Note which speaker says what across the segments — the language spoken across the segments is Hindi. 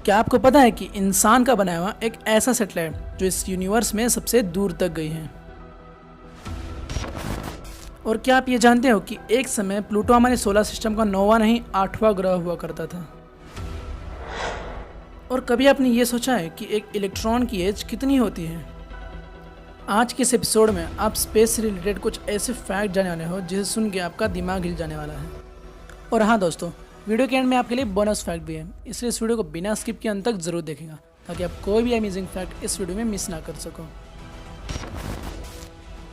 Speaker 1: क्या आपको पता है कि इंसान का बनाया हुआ एक ऐसा सैटेलाइट जो इस यूनिवर्स में सबसे दूर तक गई है? और क्या आप ये जानते हो कि एक समय प्लूटो हमारे सोलर सिस्टम का 9वां नहीं 8वां ग्रह हुआ करता था? और कभी आपने ये सोचा है कि एक इलेक्ट्रॉन की एज कितनी होती है? आज के इस एपिसोड में आप स्पेस से रिलेटेड कुछ ऐसे फैक्ट जानने वाले हो जिसे सुन के आपका दिमाग हिल जाने वाला है। और हाँ दोस्तों, वीडियो के एंड में आपके लिए बोनस फैक्ट भी है, इसलिए इस वीडियो को बिना स्किप किए अंत तक जरूर देखेगा ताकि आप कोई भी अमेजिंग फैक्ट इस वीडियो में मिस ना कर सको।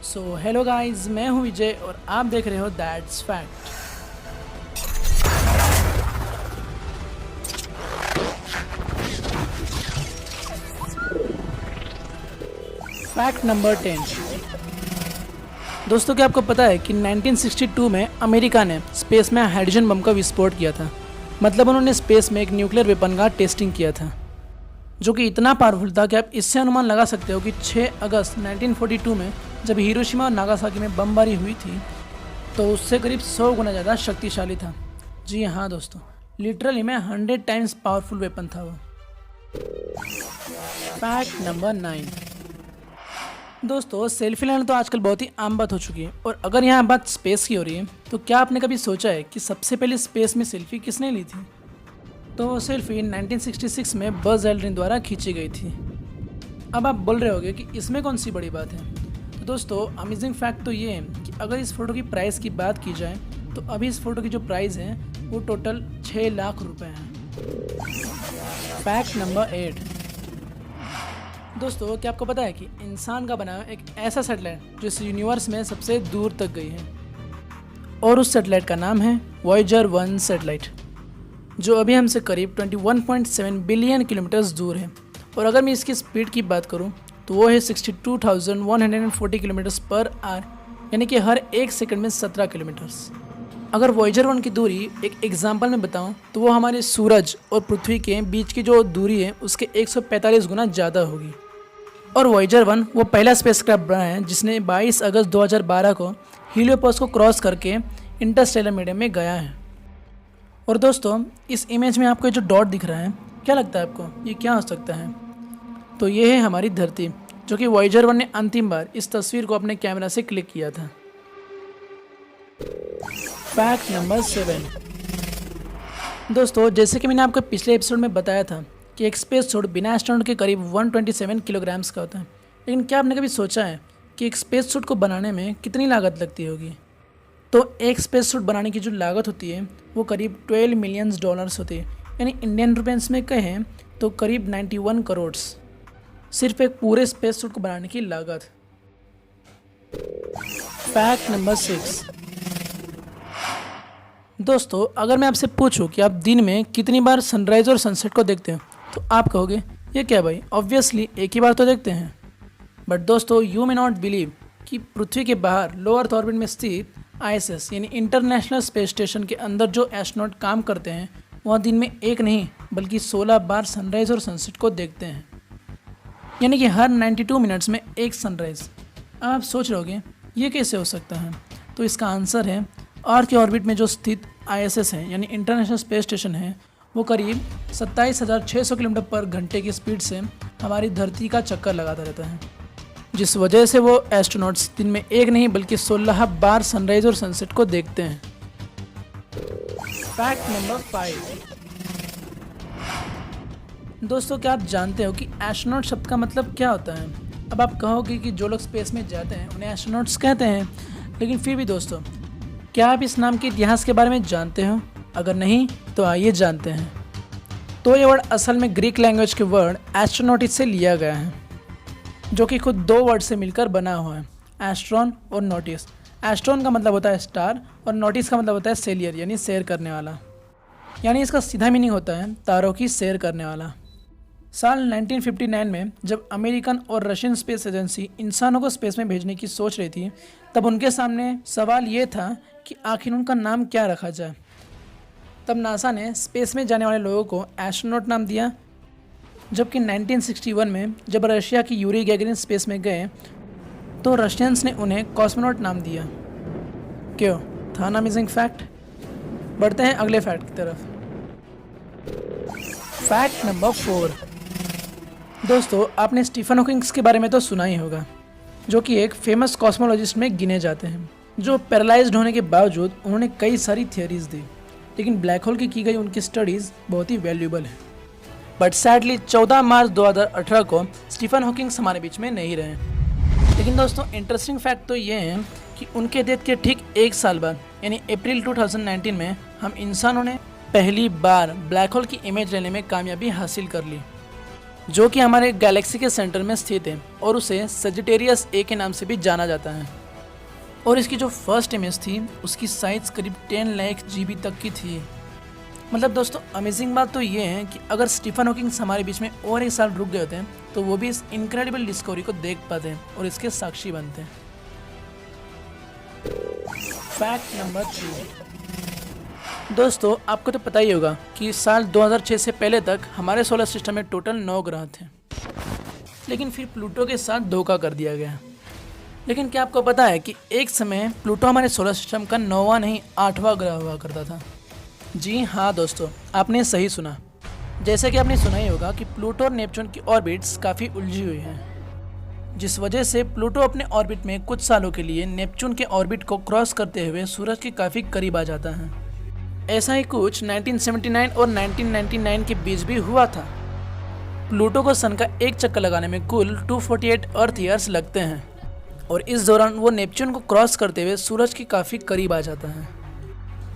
Speaker 1: सो हेलो गाइस, मैं हूँ विजय और आप देख रहे हो दैट्स फैक्ट। Fact number 10। दोस्तों, क्या आपको पता है कि 1962 में अमेरिका ने स्पेस में हाइड्रोजन बम का विस्फोट किया था। मतलब उन्होंने स्पेस में एक न्यूक्लियर वेपन का टेस्टिंग किया था जो कि इतना पावरफुल था कि आप इससे अनुमान लगा सकते हो कि 6 अगस्त 1942 में जब हिरोशिमा और नागासाकी में बमबारी हुई थी तो उससे करीब 100 गुना ज़्यादा शक्तिशाली था। जी हाँ दोस्तों, लिटरली में 100 टाइम्स पावरफुल वेपन था वो। Fact number 9। दोस्तों, सेल्फी लेना तो आजकल बहुत ही आम बात हो चुकी है और अगर यहाँ बात स्पेस की हो रही है तो क्या आपने कभी सोचा है कि सबसे पहले स्पेस में सेल्फी किसने ली थी? तो वो सेल्फी 1966 में बज़ एल्ड्रिन द्वारा खींची गई थी। अब आप बोल रहे होगे कि इसमें कौन सी बड़ी बात है? तो दोस्तों, अमेजिंग फैक्ट तो ये है कि अगर इस फ़ोटो की प्राइस की बात की जाए तो अभी इस फ़ोटो की जो प्राइस है वो टोटल 6 लाख रुपए है। Fact number 8। दोस्तों, क्या आपको पता है कि इंसान का बना एक ऐसा सैटेलाइट जो इस यूनिवर्स में सबसे दूर तक गई है और उस सैटेलाइट का नाम है वॉयेजर 1 सैटेलाइट, जो अभी हमसे करीब 21.7 बिलियन किलोमीटर्स दूर है। और अगर मैं इसकी स्पीड की बात करूं तो वो है 62,140 किलोमीटर्स पर आवर, यानी कि हर एक सेकंड में 17 किलोमीटर्स। अगर वॉयेजर 1 की दूरी एक एग्जांपल में बताऊं तो वो हमारे सूरज और पृथ्वी के बीच की जो दूरी है उसके 145 गुना ज़्यादा होगी। और वॉयेजर 1 वो पहला स्पेसक्राफ्ट बना है जिसने 22 अगस्त 2012 को हीलियोपोस को क्रॉस करके इंटरस्टेलर मीडियम में गया है। और दोस्तों, इस इमेज में आपको जो डॉट दिख रहा है, क्या लगता है आपको ये क्या हो सकता है? तो ये है हमारी धरती, जो कि वॉयेजर 1 ने अंतिम बार इस तस्वीर को अपने कैमरा से क्लिक किया था। Fact number 7। दोस्तों, जैसे कि मैंने आपको पिछले एपिसोड में बताया था कि एक स्पेस सूट बिना एस्ट्रोनॉट के करीब 127 किलोग्राम्स का होता है, लेकिन क्या आपने कभी सोचा है कि एक स्पेस सूट को बनाने में कितनी लागत लगती होगी? तो एक स्पेस सूट बनाने की जो लागत होती है वो करीब $12 मिलियन होती है, यानी इंडियन रुपीस में कहें तो करीब 91 करोड़, सिर्फ एक पूरे स्पेस सूट को बनाने की लागत। Fact number 6। दोस्तों, अगर मैं आपसे पूछूं कि आप दिन में कितनी बार सनराइज और सनसेट को देखते हो तो आप कहोगे ये क्या भाई, ऑब्वियसली एक ही बार तो देखते हैं। बट दोस्तों, यू मे नॉट बिलीव कि पृथ्वी के बाहर लो अर्थ ऑर्बिट में स्थित ISS यानी इंटरनेशनल स्पेस स्टेशन के अंदर जो एस्ट्रोनॉट काम करते हैं वह दिन में एक नहीं बल्कि 16 बार सनराइज और सनसेट को देखते हैं, यानी कि हर 92 मिनट्स में एक सनराइज। अब आप सोच रहे होगे ये कैसे हो सकता है? तो इसका आंसर है अर्थ के ऑर्बिट में जो स्थित ISS है यानी इंटरनेशनल स्पेस स्टेशन है वो करीब 27,600 किलोमीटर पर घंटे की स्पीड से हमारी धरती का चक्कर लगाता रहता है, जिस वजह से वो एस्ट्रोनॉट्स दिन में एक नहीं बल्कि 16 बार सनराइज और सनसेट को देखते हैं। Fact number 5। दोस्तों, क्या आप जानते हो कि एस्ट्रोनॉट शब्द का मतलब क्या होता है? अब आप कहोगे कि जो लोग स्पेस में जाते हैं उन्हें एस्ट्रोनॉट्स कहते हैं, लेकिन फिर भी दोस्तों, क्या आप इस नाम के इतिहास के बारे में जानते हो? अगर नहीं तो आइए जानते हैं। तो ये वर्ड असल में ग्रीक लैंग्वेज के वर्ड एस्ट्रोनॉटिस से लिया गया है, जो कि खुद 2 वर्ड से मिलकर बना हुआ है, एस्ट्रॉन और नोटिस। एस्ट्रॉन का मतलब होता है स्टार और नोटिस का मतलब होता है सेलियर यानी सैर करने वाला, यानी इसका सीधा मीनिंग होता है तारों की सैर करने वाला। साल 1959 में जब अमेरिकन और रशियन स्पेस एजेंसी इंसानों को स्पेस में भेजने की सोच रही थी तब उनके सामने सवाल ये था कि आखिर उनका नाम क्या रखा जाए। तब नासा ने स्पेस में जाने वाले लोगों को एस्ट्रोनॉट नाम दिया, जबकि 1961 में जब रशिया की यूरी गैगरिन स्पेस में गए तो रशियंस ने उन्हें कॉस्मोनॉट नाम दिया। क्यों था ना अमेजिंग फैक्ट? बढ़ते हैं अगले फैक्ट की तरफ। Fact number 4। दोस्तों, आपने स्टीफन हॉकिंग्स के बारे में तो सुना ही होगा, जो कि एक फेमस कॉस्मोलॉजिस्ट में गिने जाते हैं, जो पैरालाइज्ड होने के बावजूद उन्होंने कई सारी थियरीज दी। लेकिन ब्लैक होल की गई उनकी स्टडीज़ बहुत ही वैल्यूएबल है। बट सैडली 14 मार्च 2018 को स्टीफन हॉकिंग्स हमारे बीच में नहीं रहे। लेकिन दोस्तों, इंटरेस्टिंग फैक्ट तो ये है कि उनके डेथ के ठीक एक साल बाद यानी अप्रैल 2019 में हम इंसानों ने पहली बार ब्लैक होल की इमेज लेने में कामयाबी हासिल कर ली, जो कि हमारे गैलेक्सी के सेंटर में स्थित है और उसे सजिटेरियस ए के नाम से भी जाना जाता है। और इसकी जो फर्स्ट इमेज थी उसकी साइज करीब 10 लाख GB तक की थी। मतलब दोस्तों, अमेजिंग बात तो ये है कि अगर स्टीफन हॉकिंग्स हमारे बीच में और एक साल रुक गए होते हैं तो वो भी इस इनक्रेडिबल डिस्कवरी को देख पाते हैं और इसके साक्षी बनते हैं। Fact number 3। दोस्तों, आपको तो पता ही होगा कि साल 2006 से पहले तक हमारे सोलर सिस्टम में टोटल 9 ग्रह थे, लेकिन फिर प्लूटो के साथ धोखा कर दिया गया। लेकिन क्या आपको पता है कि एक समय प्लूटो हमारे सोलर सिस्टम का 9वां नहीं 8वां ग्रह हुआ करता था। जी हाँ दोस्तों, आपने सही सुना। जैसे कि आपने सुना ही होगा कि प्लूटो और नेपच्यून की ऑर्बिट्स काफ़ी उलझी हुई हैं, जिस वजह से प्लूटो अपने ऑर्बिट में कुछ सालों के लिए नेपच्यून के ऑर्बिट को क्रॉस करते हुए सूरज के काफ़ी करीब आ जाता है। ऐसा ही कुछ 1979 और 1999 के बीच भी हुआ था। प्लूटो को सन का एक चक्कर लगाने में कुल 248 अर्थ ईयर्स लगते हैं और इस दौरान वो नेपच्यून को क्रॉस करते हुए सूरज के काफ़ी करीब आ जाता है,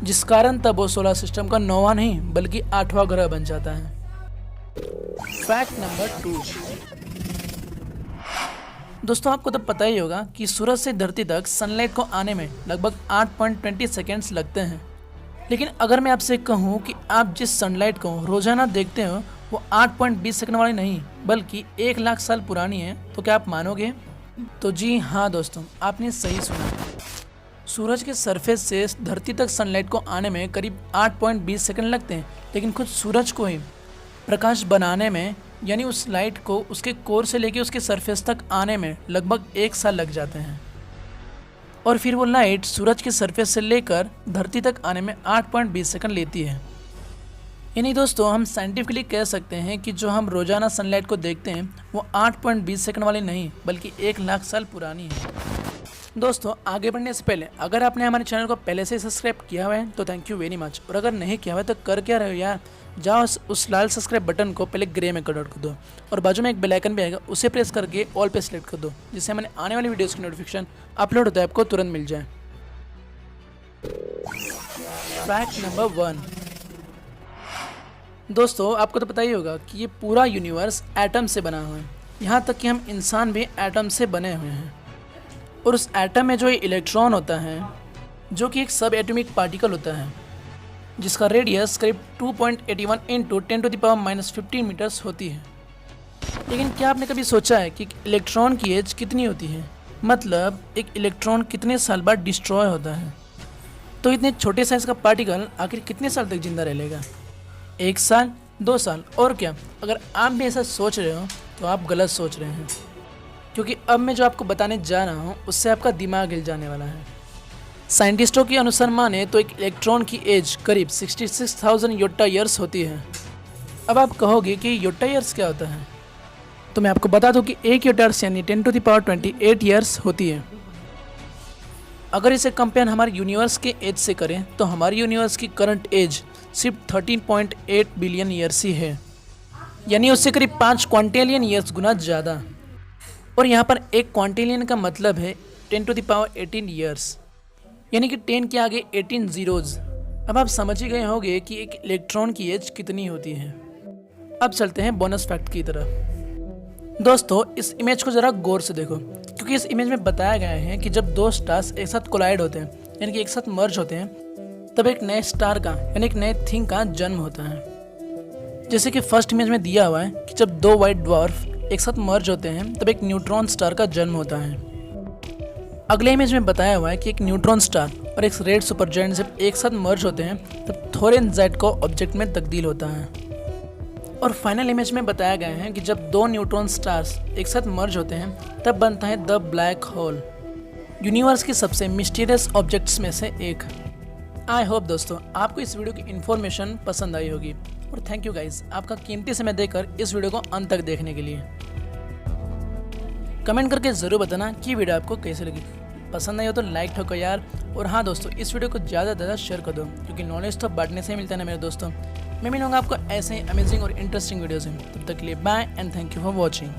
Speaker 1: जिस कारण तब वो सोलर सिस्टम का 9वां नहीं बल्कि 8वां ग्रह बन जाता है। Fact number 2। दोस्तों, आपको तो पता ही होगा कि सूरज से धरती तक सनलाइट को आने में लगभग 8.20 सेकेंड्स लगते हैं। लेकिन अगर मैं आपसे कहूँ कि आप जिस सनलाइट को रोजाना देखते हो वो 8.20 सेकंड वाली नहीं बल्कि 1 लाख साल पुरानी है, तो क्या आप मानोगे? तो जी हाँ दोस्तों, आपने सही सुना। सूरज के सरफेस से धरती तक सनलाइट को आने में करीब 8.20 सेकंड लगते हैं, लेकिन खुद सूरज को ही प्रकाश बनाने में यानी उस लाइट को उसके कोर से लेकर उसके सरफेस तक आने में लगभग 1 साल लग जाते हैं। और फिर वो लाइट सूरज के सरफेस से लेकर धरती तक आने में 8.20 सेकंड लेती है। यानी दोस्तों, हम साइंटिफिकली कह सकते हैं कि जो हम रोजाना सनलाइट को देखते हैं वो 8.20 सेकंड वाली नहीं बल्कि 1 लाख साल पुरानी है। दोस्तों, आगे बढ़ने से पहले अगर आपने हमारे चैनल को पहले से सब्सक्राइब किया हुआ है तो थैंक यू वेरी मच, और अगर नहीं किया हुआ है तो कर क्या रहे हो यार, जाओ उस लाल सब्सक्राइब बटन को पहले ग्रे में कन्वर्ट कर दो और बाजू में एक बेल आइकन भी आएगा, उसे प्रेस करके ऑल पे सेलेक्ट कर दो, जिससे मैंने आने वाली वीडियोस की नोटिफिकेशन अपलोड होता है आपको तुरंत मिल जाए। Fact number 1। दोस्तों, आपको तो पता ही होगा कि ये पूरा यूनिवर्स एटम से बना हुआ है, यहाँ तक कि हम इंसान भी एटम से बने हुए हैं। और उस एटम में जो ये इलेक्ट्रॉन होता है, जो कि एक सब एटॉमिक पार्टिकल होता है, जिसका रेडियस करीब 2.81 इंटू 10⁻⁻15 मीटर्स होती है। लेकिन क्या आपने कभी सोचा है कि इलेक्ट्रॉन की एज कितनी होती है? मतलब एक इलेक्ट्रॉन कितने साल बाद डिस्ट्रॉय होता है? तो इतने छोटे साइज़ का पार्टिकल आखिर कितने साल तक जिंदा रहेगा? 1 साल, 2 साल, और क्या? अगर आप भी ऐसा सोच रहे हो तो आप गलत सोच रहे हैं, क्योंकि अब मैं जो आपको बताने जा रहा हूँ उससे आपका दिमाग हिल जाने वाला है। साइंटिस्टों के अनुसार माने तो एक इलेक्ट्रॉन की एज करीब 66,000 योटा ईयर्स होती है। अब आप कहोगे कि योटा ईयर्स क्या होता है, तो मैं आपको बता दूं कि 1 योटा यानी 10⁻28 ईयर्स होती है। अगर इसे कंपेयर हमारे यूनिवर्स के एज से करें तो हमारे यूनिवर्स की करंट एज सिर्फ 13.8 बिलियन ईयर्स ही है, यानी उससे करीब 5 क्वांटिलियन ईयर्स गुना ज़्यादा। और यहाँ पर एक क्वांटिलियन का मतलब है 10⁻18 ईयर्स, यानी कि 10 के आगे 18 जीरोज। अब आप समझ ही गए होंगे कि एक इलेक्ट्रॉन की एज कितनी होती है। अब चलते हैं बोनस फैक्ट की तरफ। दोस्तों, इस इमेज को ज़रा गौर से देखो, क्योंकि इस इमेज में बताया गया है कि जब 2 स्टार्स एक साथ कोलाइड होते हैं यानी कि एक साथ मर्ज होते हैं, तब एक नए स्टार का यानी एक नए थिंग का जन्म होता है। जैसे कि फर्स्ट इमेज में दिया हुआ है कि जब 2 वाइट ड्वार्फ एक साथ मर्ज होते हैं तब एक न्यूट्रॉन स्टार का जन्म होता है। अगले इमेज में बताया हुआ है कि एक न्यूट्रॉन स्टार और एक रेड सुपरजायंट जब एक साथ मर्ज होते हैं तब थोरेन जेड को ऑब्जेक्ट में तब्दील होता है। और फाइनल इमेज में बताया गया है कि जब 2 न्यूट्रॉन स्टार्स एक साथ मर्ज होते हैं तब बनता है द ब्लैक होल, यूनिवर्स के सबसे मिस्टीरियस ऑब्जेक्ट्स में से एक। आई होप दोस्तों आपको इस वीडियो की इन्फॉर्मेशन पसंद आई होगी और थैंक यू गाइज आपका कीमती समय देकर इस वीडियो को अंत तक देखने के लिए। कमेंट करके ज़रूर बताना कि वीडियो आपको कैसी लगी। पसंद आई हो तो लाइक ठोको यार। और हाँ दोस्तों, इस वीडियो को ज़्यादा से ज़्यादा शेयर कर दो, क्योंकि नॉलेज तो बांटने से ही मिलता है ना मेरे दोस्तों। मैं मिलूंगा आपको ऐसे ही अमेजिंग और इंटरेस्टिंग वीडियोज़ में। तब तक के लिए bye and thank you for watching.